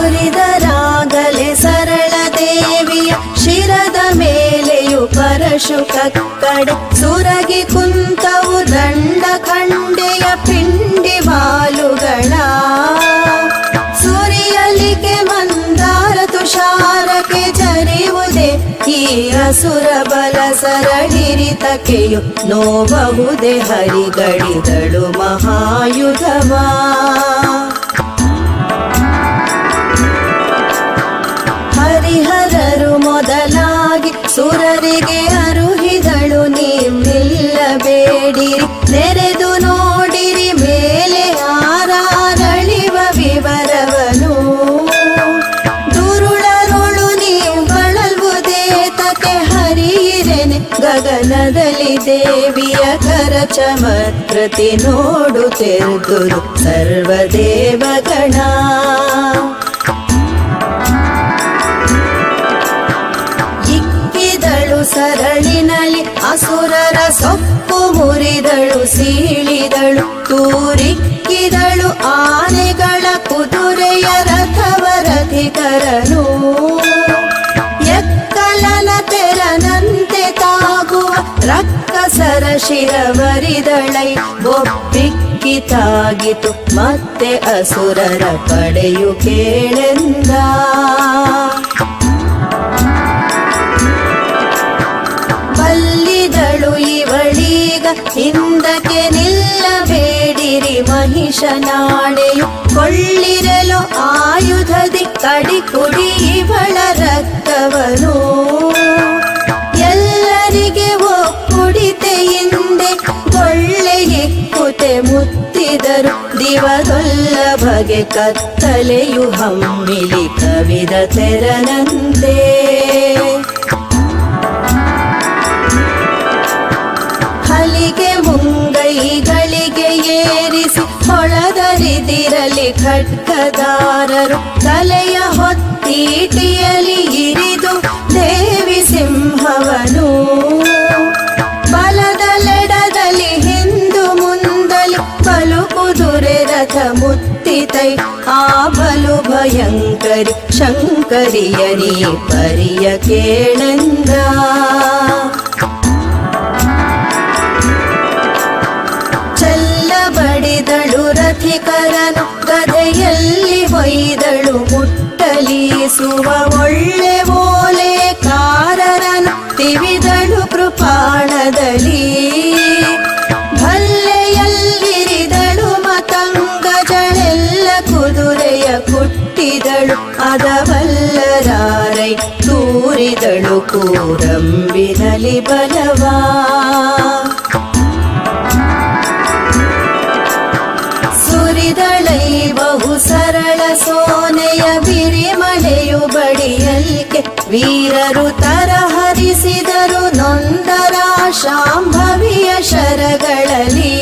ಸುರಿದರಾಗಲೆ ಸರಳ ದೇವಿಯ ಶಿರದ ಮೇಲೆಯು ಪರಶು ಕಕ್ಕಡೆ ಸುರಗಿ ಕುಂತವು ದಂಡ ಖಂಡೆಯ ಪಿಂಡಿ ಬಾಲುಗಳ ಸುರಿಯಲಿಕೆ ಮಂದಾರ ತುಷಾರಕ್ಕೆ ಜರಿವುದೇ ಈ ಅಸುರ ಬಲ ಸರಳಿರಿತಕೆಯು ನೋಬಹುದೇ ಹರಿಗಳಿದಳು ಮಹಾಯುಧವಾ ಹರಿಹರರು ಮೊದಲಾಗಿ ಸುರರಿಗೆ ಅರುಹಿದಳು ನೀವಿಲ್ಲಬೇಡಿರಿ ನೆರೆದು ನೋಡಿರಿ ಮೇಲೆ ಆರಾರಳಿವ ವಿವರವನು ದುರುಳರುಳು ನೀವು ಬಳಲ್ವುದೇತಕ್ಕೆ ಹರಿಯಿರೆನೆ ಗಗನದಲ್ಲಿ ದೇವಿಯ ಕರ ಚಮತ್ಕೃತಿ ನೋಡುತ್ತಿರುವುದು ಸರ್ವದೇವಗಣ ಸರಳಿನಲ್ಲಿ ಅಸುರರ ಸೊಪ್ಪು ಮುರಿದಳು ಸೀಳಿದಳು ತೂರಿಕ್ಕಿದಳು ಆನೆಗಳ ಕುದುರೆಯ ರಥವರಥಿಕರನು ಎಕ್ಕಲನ ತೆರನಂತೆ ತಾಗುವ ರಕ್ಕಸರ ಶಿರವರಿದಳೈ ಒಪ್ಪಿಕ್ಕಿತಾಗಿತು ಮತ್ತೆ ಅಸುರರ ಪಡೆಯು ಕೇಳೆಂದ ಬಲ್ಲಿದಳು ಇವಳೀಗ ಹಿಂದಕ್ಕೆ ನಿಲ್ಲಬೇಡಿರಿ ಮಹಿಷನಾಣೆಯು ಕೊಳ್ಳಿರಲು ಆಯುಧದಿ ಕಡಿಕುಡಿ ಇವಳ ರಕ್ತವನು ಎಲ್ಲ ಒಡೆಯರಿಗೆ ಒಕ್ಕುಡಿತೆಯಿಂದೆ ಗೊಳ್ಳೆ ಇಕ್ಕುತೆ ಮುತ್ತಿದರು ದಿವದೊಲ್ಲಭಗೆ ಕತ್ತಲೆಯು ಹಮ್ಮಿಲಿ ಕವಿದ ತೆರನಂತೆ. ಹಲಿಗೆ ಮುಂಗೈಗಳಿಗೆ ಏರಿಸಿ ಹೊಳದರಿದಿರಲಿ ಖಡ್ಗದಾರರು ತಲೆಯ ಹೊತ್ತೀಟಿಯಲಿ ಇರಿದು ದೇವಿ ಸಿಂಹವನು ಬಲದಲೆಡದಲ್ಲಿ ಹಿಂದು ಮುಂದಲಿ ಬಲು ಕುದುರೆ ರಥ ಮುತ್ತಿತೈ ಆ ಬಲು ಭಯಂಕರಿ ಶಂಕರಿಯ ನೀ ಪರಿಯ ಕೇಳೆಂದ. ಬಡಿದಳು ರಥಿಕರನು ಗದೆಯಲ್ಲಿ ಹೊಯ್ದಳು ಮುಟ್ಟಲೀಸುವ ಒಳ್ಳೆ ಓಲೆಕಾರರನು ತಿವಿದಳು ಕೃಪಾಣದಲ್ಲಿ ಭಲ್ಲೆಯಲ್ಲಿರಿದಳು ಮತಂಗಜಳೆಲ್ಲ ಕುದುರೆಯ ಕುಟ್ಟಿದಳು ಅದವಲ್ಲರಾರೈ ತೂರಿದಳು ಕೂರಂಬಿನಲಿ ಬಲವಾ. ಸುರಿದಳೈ ಬಹು ಸರಳ ಸೋನೆಯ ಬಿರಿಮಳೆಯು ಬಡಿಯಲ್ಕೆ ವೀರರು ತರಹರಿಸಿದರು ನೊಂದರ ಶಾಂಭವಿಯ ಶರಗಳಲ್ಲಿ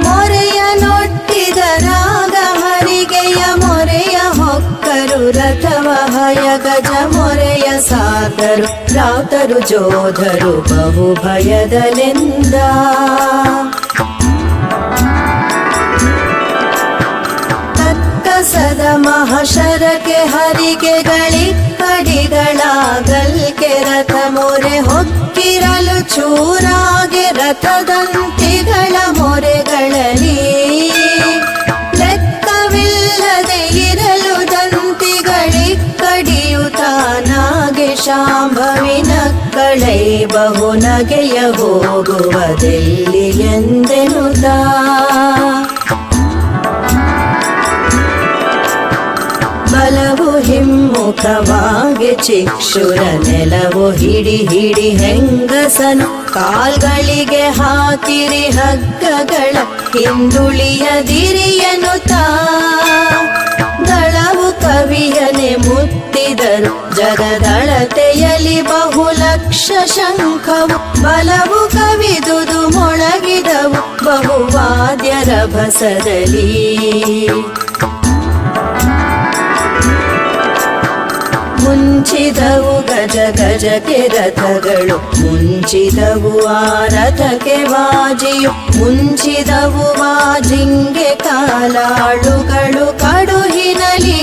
ಮೊರೆಯ ನೊಟ್ಟಿದ ರಾಗ ಹರಿಗೆಯ ಮೊರೆಯ ಹೊಕ್ಕರು ರಥವ ಹಯ ಗಜ ಮೊರೆಯ ಸಾದರು ರಾತರು ಜೋಧರು ಬಹು ಭಯದಲೆಂದ. ಸದ ಮಹಶರಕ್ಕೆ ಹರಿಗೆಗಳಿ ಕಡಿಗಳಾಗಲ್ಕೆ ರಥ ಮೊರೆ ಹೊಕ್ಕಿರಲು ಚೂರಾಗೆ ರಥದಂತಿಗಳ ಮೊರೆಗಳಲ್ಲಿ ಲೆಕ್ಕವಿಲ್ಲದೆ ಇರಲು ದಂತಿಗಳಿ ಕಡಿಯುತ್ತಾನಾಗೆ ಶಾಂಭವಿನ ಕಳೈ ಬಹು ನಗೆಯ ಹೋಗುವುದೆಲ್ಲಿ ಎಂದೆನುದ. ಬಲವು ಹಿಮ್ಮುಖವಾಗಿ ಚಿಕ್ಷುರ ನೆಲವು ಹಿಡಿ ಹಿಡಿ ಹೆಂಗಸನು ಕಾಲ್ಗಳಿಗೆ ಹಾಕಿರಿ ಹಗ್ಗಗಳ ಹಿಂದುಳಿಯದಿರಿಯನು ತಾ ದಳವು ಕವಿಯನೆ ಮುತ್ತಿದರು ಜಗದಳತೆಯಲಿ ಬಹು ಲಕ್ಷ ಶಂಖವು ಬಲವು ಕವಿದುದು ಮೊಳಗಿದವು ಬಹುವಾದ್ಯರ ಭಸದಲ್ಲಿ. ಮುಂಚಿದವು ಗಜ ಗಜಕ್ಕೆ ರಥಗಳು ಮುಂಚಿದವು ಆ ರಥಕ್ಕೆ ವಾಜಿಯು ಮುಂಚಿದವು ವಾಜಿಂಗೆ ಕಾಲಾಳುಗಳು ಕಡುಹಿನಲಿ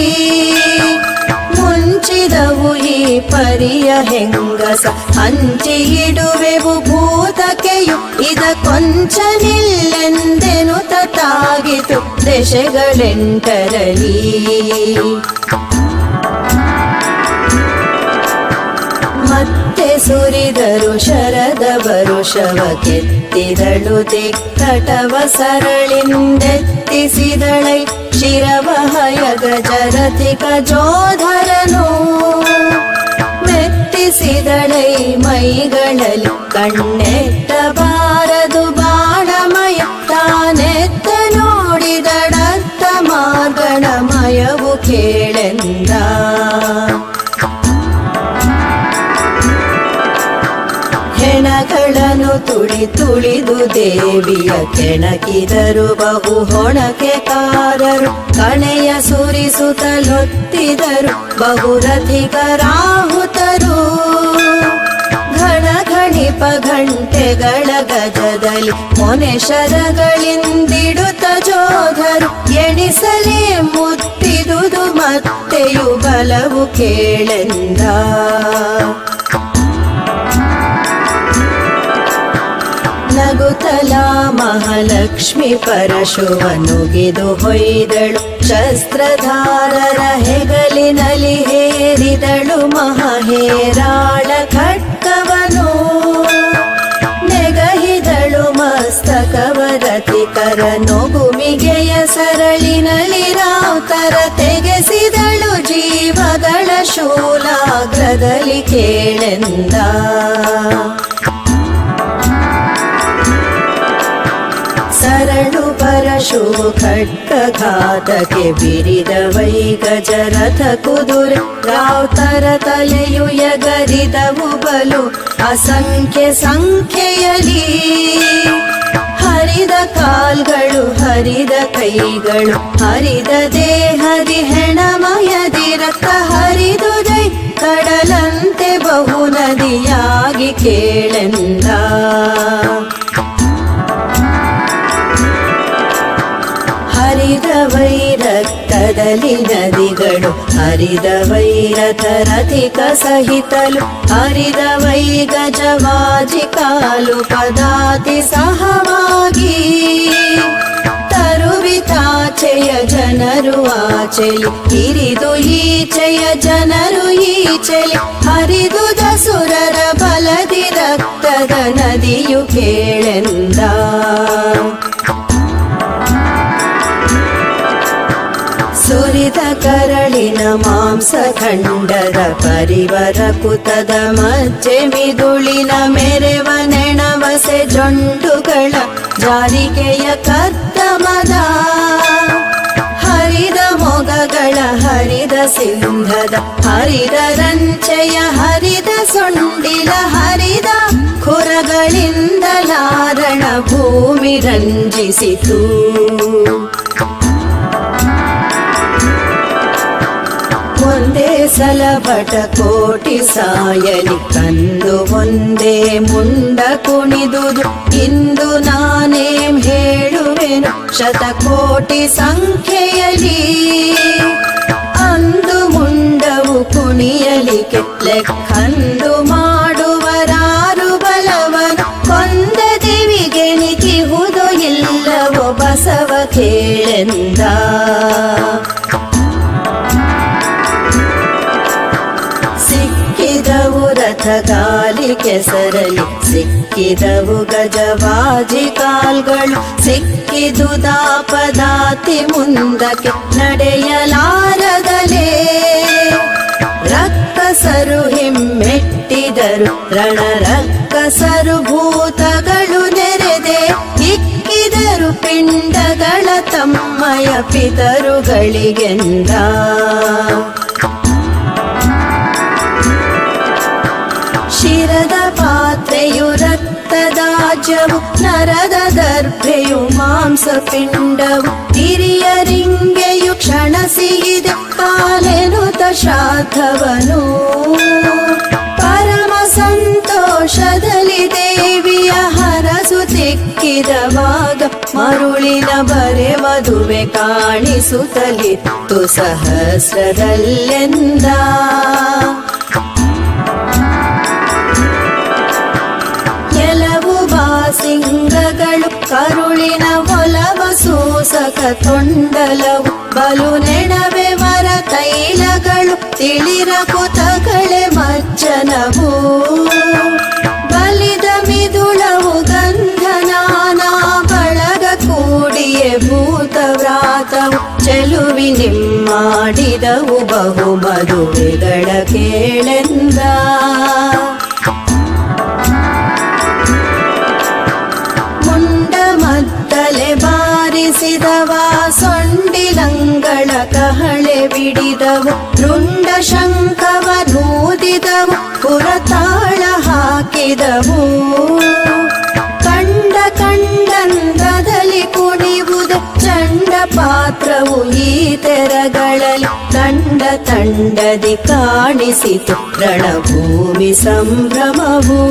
ಮುಂಚಿದವು ಈ ಪರಿಯ ಹೆಂಗಸ ಹಂಚಿ ಇಡುವೆವು ಭೂತಕೆಯು ಇದ ಕೊಂಚ ನಿಲ್ಲೆಂದೆನು ತಾಗಿತು ದೆಸೆಗಳೆಂಟರಲಿ. ಮತ್ತೆ ಸುರಿದರು ಶರದ ವರುಷವ ಕೆತ್ತಿದಳು ದಿಕ್ಕಟವ ಸರಳಿಂದೆತ್ತಿಸಿದಳೈ ಶಿರವ ಹಯ ಗಜರಥಿಕ ಜೋಧರನು ಮೆತ್ತಿಸಿದಳೈ ಮೈಗಳಲ್ಲಿ ಕಣ್ಣೆತ್ತಬಾರದು ಬಾಣಮಯ ತಾನೆತ್ತ ನೋಡಿದಡತ್ತ ಮಾರ್ಗಣಮಯವು ಕೇಳೆಂದ. ಹೆಣಗಳನ್ನು ತುಳಿದು ದೇವಿಯ ಕೆಣಕಿದರು ಬಹು ಹೊಣಕೆಕಾರರು ಕಣೆಯ ಸುರಿಸುತ್ತಲೊತ್ತಿದರು ಬಹುರಥಿಕರಾಹುತರು ಘಣ ಘಣಿಪ ಘಂಟೆಗಳ ಗಜದಲ್ಲಿ ಮೊನೆ ಶರಗಳಿಂದಿಡುತ್ತ ಜೋಧರು ಎಣಿಸಲೇ ಮುತ್ತಿದುದು ಮತ್ತೆಯು ಬಲವು ಕೇಳೆಂದ. ನಗುತ್ತಲ ಮಹಾಲಕ್ಷ್ಮಿ ಪರಶುವನುಗಿದು ಹೊಯ್ದಳು ಶಸ್ತ್ರಧಾರರ ಹೆಗಲಿನಲ್ಲಿ ಹೇರಿದಳು ಮಹೇರಾಳ ಖಡ್ಗವನು ನೆಗಹಿದಳು ಮಸ್ತಕವರತಿಕರ ನೊಗುಮಿಗೆಯ ಸರಳಿನಲ್ಲಿ ರಾವುತರ ತೆಗೆಸಿದಳು ಜೀವಗಳ ಶೂಲಾಗ್ರದಲ್ಲಿ ಕೇಳೆಂದ. ಸರಳು ಪರಶು ಖಡ್ಗಘಾತಕ್ಕೆ ಬಿರಿದ ವೈಗಜರಥ ಕುದುರೆ ರಾವ್ತರ ತಲೆಯು ಎಗರಿದವು ಬಲು ಅಸಂಖ್ಯ ಸಂಖ್ಯೆಯಲಿ. ಹರಿದ ಕಾಲ್ಗಳು ಹರಿದ ಕೈಗಳು ಹರಿದ ದೇಹದಿ ಹೆಣಮಯದಿ ರಕ್ತ ಹರಿದುದೈ ಕಡಲಂತೆ ಬಹು ನದಿಯಾಗಿ ಕೇಳೆಂದ. ಹರಿದ ವೈರಕ್ತದಲ್ಲಿ ನದಿಗಳು ಹರಿದ ವೈರಥರಥಿಕ ಸಹಿತಲು ಹರಿದ ವೈಗಜವಾಜಿ ಕಾಲು ಪದಾತಿ ಸಹವಾಗಿ. ತರುವಿತಾಚೆಯ ಜನರು ಆಚೆಲಿ ಹಿರಿದು ಈಚೆಯ ಜನರು ಈಚೆಲಿ ಹರಿದುದ ಸುರರ ಬಲದಿ ರಕ್ತದ ನದಿಯು ಕೇಳೆಂದ. ಸುರಿದ ಕರಳಿನ ಮಾಂಸ ಖಂಡದ ಪರಿವರ ಕುತದ ಮಜ್ಜೆ ಮಿದುಳಿನ ಮೆರೆವ ನೆಣವಸೆ ಜೊಂಡುಗಳ ಜಾರಿಕೆಯ ಕತ್ತಮದ. ಹರಿದ ಮೊಗಗಳ ಹರಿದ ಸಿಂಧದ ಹರಿದ ರಂಚೆಯ ಹರಿದ ಸೊಂಡಿಲ ಹರಿದ ಖುರಗಳಿಂದಲಾರಣ ಭೂಮಿ ರಂಜಿಸಿತು. ಒಂದೇ ಸಲ ಬಟ ಕೋಟಿ ಸಾಯಲಿ ಕಂದು ಒಂದೇ ಮುಂಡ ಕುಣಿದುದು ಇಂದು ನಾನೇಂ ಹೇಳುವೆನು ಶತಕೋಟಿ ಸಂಖ್ಯೆಯಲಿ. ಅಂದು ಮುಂಡವು ಕುಣಿಯಲಿಕ್ಕೆ ಲೆಕ್ಕಂದು ಮಾಡುವರಾರು ಬಲವನು ಕೊಂದ ದಿವಿಗೆಣಿಕಿಹುದು ಇಲ್ಲವೋ ಬಸವ ಕೇಳೆಂದ. ಸಿಕ್ಕಿದವು ರಥಗಾಲಿ ಕೆಸರಲಿ ಸಿಕ್ಕಿದವು ಗಜವಾಜಿ ಕಾಲ್ಗಳು ಸಿಕ್ಕಿದು ದಾಪದಾತಿ ಮುಂದಕ್ಕೆ ನಡೆಯಲಾರದಲೇ. ರಕ್ಕಸರು ಹಿಮ್ಮೆಟ್ಟಿದರು ರಣ ರಕ್ಕಸರು ಭೂತಗಳು ನೆರೆದೆ ಇಕ್ಕಿದರು ಪಿಂಡಗಳ ತಮ್ಮಯ ಪಿತರುಗಳಿಗೆಂದ. ಶಿರದ ಪಾತ್ರೆಯು ರಕ್ತದಾಜ್ಯವು ನರದ ದರ್ಭೆಯು ಮಾಂಸ ಪಿಂಡವು ಹಿರಿಯರಿಂಗೆಯು ಕ್ಷಣಸಿಗಿದೆ ಕಾಲೆನುತ ಶ್ರಾದ್ದವನು. ಪರಮ ಸಂತೋಷದಲ್ಲಿ ದೇವಿಯ ಹರಸು ತಿಕ್ಕಿದವಾಗ ಮರುಳಿನ ಬರೆ ಮದುವೆ ಕಾಣಿಸುತ್ತಲಿತ್ತು ಸಹಸ್ರದಲ್ಲೆಂದ. ಸಿಂಗಗಳು ಕರುಳಿನ ಒಲವ ಸೂಸಕ ತೊಂಡಲವು ಬಲು ನೆಣವೆ ಮರ ತೈಲಗಳು ತಿಳಿರ ಕುತಕಳೆ ಮಜ್ಜನವು ಬಲಿದ ಮಿದುಳವು ಗಂಧನಾನಾ ಬಳಗ ಕೂಡಿಯೇ ಭೂತವ್ರಾತವು ಚೆಲುವಿ ನಿಮ್ಮಾಡಿದವು ಬಹು ಮದುವೆಗಳ ಕೇಳೆಂದ. ಬಾರಿಸಿದವ ಸೊಂಡಿಲಂಗಳ ಕಹಳೆ ಬಿಡಿದವು ರುಂಡ ಶಂಖವ ನೂದಿದವು ಪುರತಾಳ ಹಾಕಿದವು. ಕಂಡ ಕಂಡಂದ್ರದಲ್ಲಿ ಕುಣಿವುದ ಚಂಡ ಪಾತ್ರವು ಈ ತೆರಗಳಲ್ಲಿ ತಂಡ ತಂಡದಿ ಕಾಣಿಸಿತು ರಣಭೂಮಿ ಸಂಭ್ರಮವು.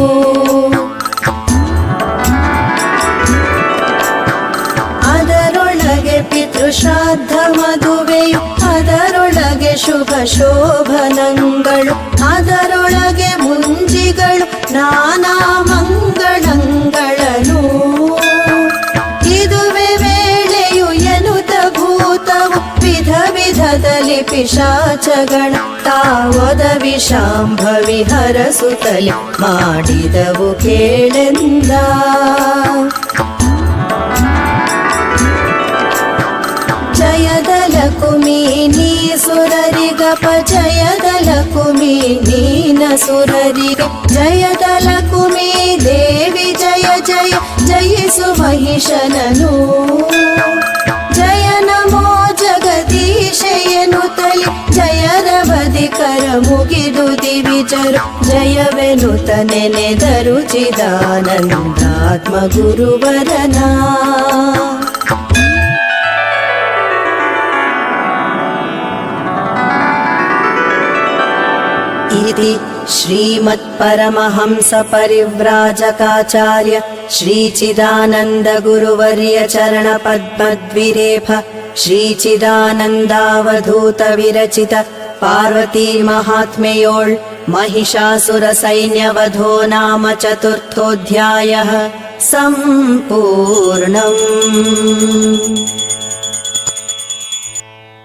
ಪಿತೃಶ್ರಾದ್ದ ಮದುವೆಯು ಅದರೊಳಗೆ ಶುಭ ಶೋಭನಗಳು ಅದರೊಳಗೆ ಮುಂಜಿಗಳು ನಾನಾ ಮಂಗಳಗಳನ್ನು. ಇದುವೆ ವೇಳೆಯು ಎನ್ನುತ್ತ ಭೂತವು ವಿಧ ವಿಧದಲ್ಲಿ ಪಿಶಾಚಗಳ ತಾವೊದ ವಿಷಾಂಭವಿ ಹರಸುತ್ತಲೆ ಮಾಡಿದವು ಕೇಳೆಂದ. ಜಯದಲ ಕುಮೀನಿ ಸುರರಿಗಪ ಜಯದಲ ನೀನಸುರರಿಗೆ ಜಯದಲ ಕುಮಿ ದೇವಿ ಜಯ ಜಯ ಜಯಿಸು ಮಹಿಷನನು ಜಯ ನಮೋ ಜಗದೀಶೆಯನುತಲಿ ಜಯರವಧಿ ಕರ ಮುಗಿದು ದಿವಿಜರು ಜಯವೆನುತ ನೆನೆದರು ಚಿದಾನಂದಾತ್ಮ ಗುರುವರನ इति श्रीमत्परमहंस परिव्राजकाचार्य श्रीचिदानन्द गुरुवर्य चरण पद्मद्विरेफ श्रीचिदानन्दावधूत विरचित पार्वती महात्म्ययोळ् महिषासुर सैन्यवधो नाम चतुर्थोऽध्यायः सम्पूर्णम्।